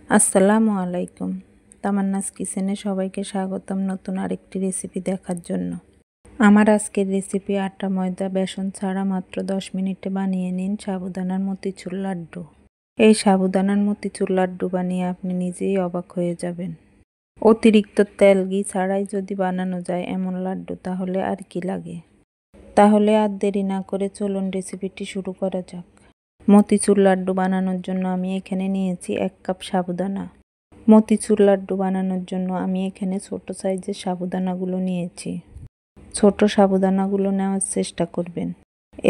আসসালামু আলাইকুম। তামান্নাস কিচেনে সবাইকে স্বাগতম নতুন আরেকটি রেসিপি দেখার জন্য। আমার আজকের রেসিপি আটা ময়দা বেসন ছাড়া মাত্র 10 মিনিটে বানিয়ে নিন সাবুদানার মতিচুর লাড্ডু। এই সাবুদানার মতিচুর লাড্ডু বানিয়ে আপনি নিজেই অবাক হয়ে যাবেন। অতিরিক্ত তেল ঘি ছাড়াই যদি বানানো যায় এমন লাড্ডু তাহলে আর কি লাগে। তাহলে আর দেরি না করে চলুন রেসিপিটি শুরু করা যাক। মতিচুর লাড্ডু বানানোর জন্য আমি এখানে নিয়েছি 1 কাপ সাবুদানা। মতিচুর লাড্ডু বানানোর জন্য আমি এখানে ছোট সাইজের সাবুদানাগুলো নিয়েছি। ছোট সাবুদানাগুলো নেওয়ার চেষ্টা করবেন,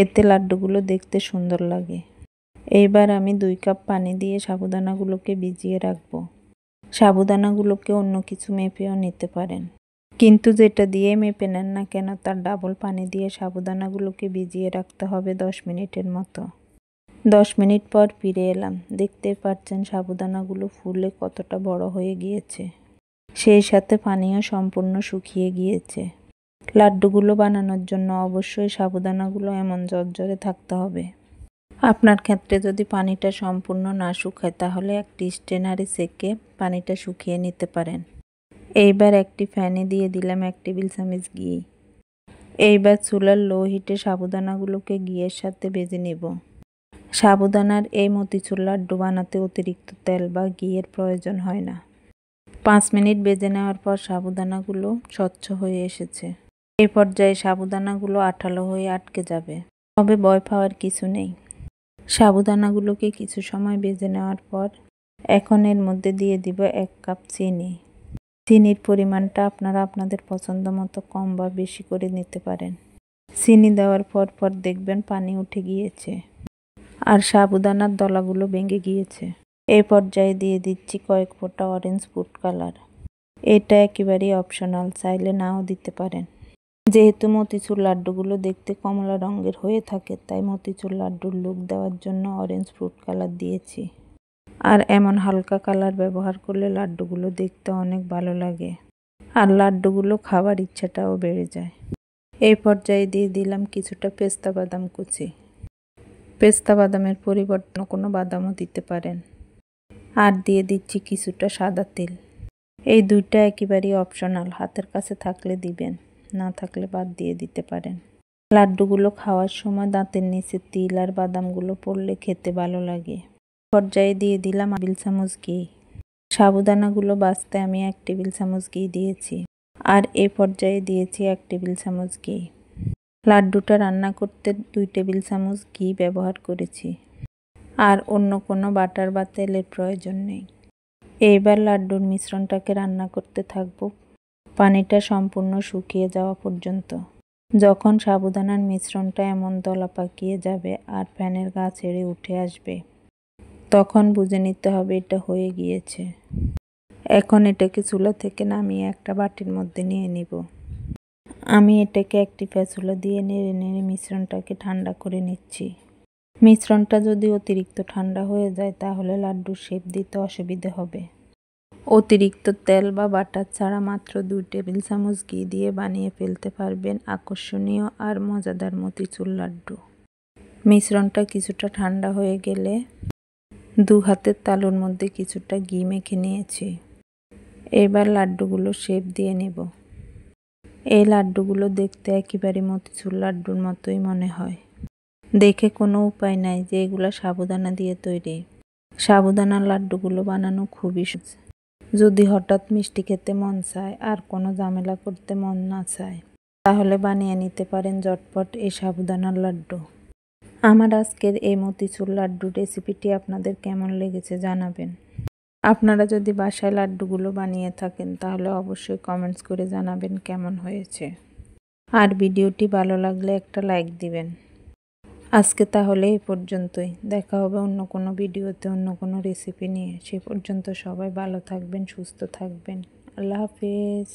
এতে লাড্ডুগুলো দেখতে সুন্দর লাগে। এইবার আমি 2 কাপ পানি দিয়ে সাবুদানাগুলোকে ভিজিয়ে রাখবো। সাবুদানাগুলোকে অন্য কিছু মেপেও নিতে পারেন, কিন্তু যেটা দিয়ে মেপে নেন না কেন তার ডাবল পানি দিয়ে সাবুদানাগুলোকে ভিজিয়ে রাখতে হবে 10 মিনিটের মতো। 10 মিনিট পর ফিরে এলাম। দেখতে পাচ্ছেন সাবুদানাগুলো ফুলে কতটা বড় হয়ে গিয়েছে, সেই সাথে পানিও সম্পূর্ণ শুকিয়ে গিয়েছে। লাড্ডুগুলো বানানোর জন্য অবশ্যই সাবুদানাগুলো এমন ঝরঝরে থাকতে হবে। আপনার ক্ষেত্রে যদি পানিটা সম্পূর্ণ না শুকায় তাহলে একটি স্ট্রেনারে সেকে পানিটা শুকিয়ে নিতে পারেন। এইবার একটি ফ্যানে দিয়ে দিলাম 1 টেবিল চামচ ঘি। এইবার চুলার লো হিটে সাবুদানাগুলোকে ঘিয়ের সাথে ভেজে নেব। সাবুদানার এই মতিচুর লাড্ডু বানাতে অতিরিক্ত তেল বা ঘিয়ের প্রয়োজন হয় না। 5 মিনিট ভেজে নেওয়ার পর সাবুদানাগুলো স্বচ্ছ হয়ে এসেছে। এই পর্যায়ে সাবুদানাগুলো আঠালো হয়ে আটকে যাবে, তবে ভয় পাওয়ার কিছু নেই। সাবুদানাগুলোকে কিছু সময় ভেজে নেওয়ার পর এখন এর মধ্যে দিয়ে দিব 1 কাপ চিনি। চিনির পরিমাণটা আপনারা আপনাদের পছন্দ মতো কম বা বেশি করে নিতে পারেন। চিনি দেওয়ার পর দেখবেন পানি উঠে গিয়েছে আর সাবুদানার দলাগুলো ভেঙে গিয়েছে। এই পর্যায়ে দিয়ে দিচ্ছি কয়েক ফোঁটা অরেঞ্জ ফুড কালার। এটা একেবারেই অপশনাল, চাইলে নাও দিতে পারেন। যেহেতু মতিচুর লাড্ডুগুলো দেখতে কমলা রঙের হয়ে থাকে, তাই মতিচুর লাড্ডুর লুক দেওয়ার জন্য অরেঞ্জ ফুড কালার দিয়েছি। আর এমন হালকা কালার ব্যবহার করলে লাড্ডুগুলো দেখতে অনেক ভালো লাগে, আর লাড্ডুগুলো খাবার ইচ্ছাটাও বেড়ে যায়। এই পর্যায়ে দিয়ে দিলাম কিছুটা পেস্তা বাদাম কুচি। পেস্তা বাদামের পরিবর্তে কোনো বাদামও দিতে পারেন। আর দিয়ে দিচ্ছি কিছুটা সাদা তিল। এই দুইটা একেবারেই অপশনাল, হাতের কাছে থাকলে দিবেন, না থাকলে বাদ দিয়ে দিতে পারেন। লাড্ডুগুলো খাওয়ার সময় দাঁতের নিচে তিল আর বাদামগুলো পড়লে খেতে ভালো লাগে। পর্যায়ে দিয়ে দিলাম 1 টেবিল চামচ ঘি। সাবুদানাগুলো ভাজতে আমি 1 টেবিল চামচ ঘি দিয়েছি, আর এই পর্যায়ে দিয়েছি 1 টেবিল চামচ ঘি। লাড্ডুটা রান্না করতে 2 টেবিল চামচ ঘি ব্যবহার করেছি, আর অন্য কোনো বাটার বা তেলের প্রয়োজন নেই। এইবার লাড্ডুর মিশ্রণটাকে রান্না করতে থাকবো পানিটা সম্পূর্ণ শুকিয়ে যাওয়া পর্যন্ত। যখন সাবুদানার মিশ্রণটা এমন দলা পাকিয়ে যাবে আর প্যানের গা ছেড়ে উঠে আসবে, তখন বুঝে নিতে হবে এটা হয়ে গিয়েছে। এখন এটাকে চুলা থেকে নামিয়ে একটা বাটির মধ্যে নিয়ে নিব। আমি এটাকে একটি স্প্যাচুলা দিয়ে নেড়ে নেড়ে মিশ্রণটাকে ঠান্ডা করে নিচ্ছি। মিশ্রণটা যদি অতিরিক্ত ঠান্ডা হয়ে যায় তাহলে লাড্ডুর শেপ দিতে অসুবিধে হবে। অতিরিক্ত তেল বা বাটার ছাড়া মাত্র 2 টেবিল চামচ ঘি দিয়ে বানিয়ে ফেলতে পারবেন আকর্ষণীয় আর মজাদার মতিচুর লাড্ডু। মিশ্রণটা কিছুটা ঠান্ডা হয়ে গেলে 2 হাতের তালুর মধ্যে কিছুটা ঘি মেখে নিয়েছি। এবার লাড্ডুগুলো শেপ দিয়ে নেব। এই লাড্ডুগুলো দেখতে একেবারে মতিচুর লাড্ডুর মতোই মনে হয়। দেখে কোনো উপায় নাই যে এগুলো সাবুদানা দিয়ে তৈরি। সাবুদানার লাড্ডুগুলো বানানো খুবই সহজ। যদি হঠাৎ মিষ্টি খেতে মন চায় আর কোনো ঝামেলা করতে মন না চায়, তাহলে বানিয়ে নিতে পারেন ঝটপট এই সাবুদানার লাড্ডু। আমার আজকের এই মতিচুর লাড্ডু রেসিপিটি আপনাদের কেমন লেগেছে জানাবেন। আপনারা যদি বাসায় লাড্ডুগুলো বানিয়ে থাকেন তাহলে অবশ্যই কমেন্টস করে জানাবেন কেমন হয়েছে। আর ভিডিওটি ভালো লাগলে একটা লাইক দিবেন। আজকে তাহলে এই পর্যন্তই। দেখা হবে অন্য কোনো ভিডিওতে অন্য কোনো রেসিপি নিয়ে। সে পর্যন্ত সবাই ভালো থাকবেন, সুস্থ থাকবেন। আল্লাহ হাফেজ।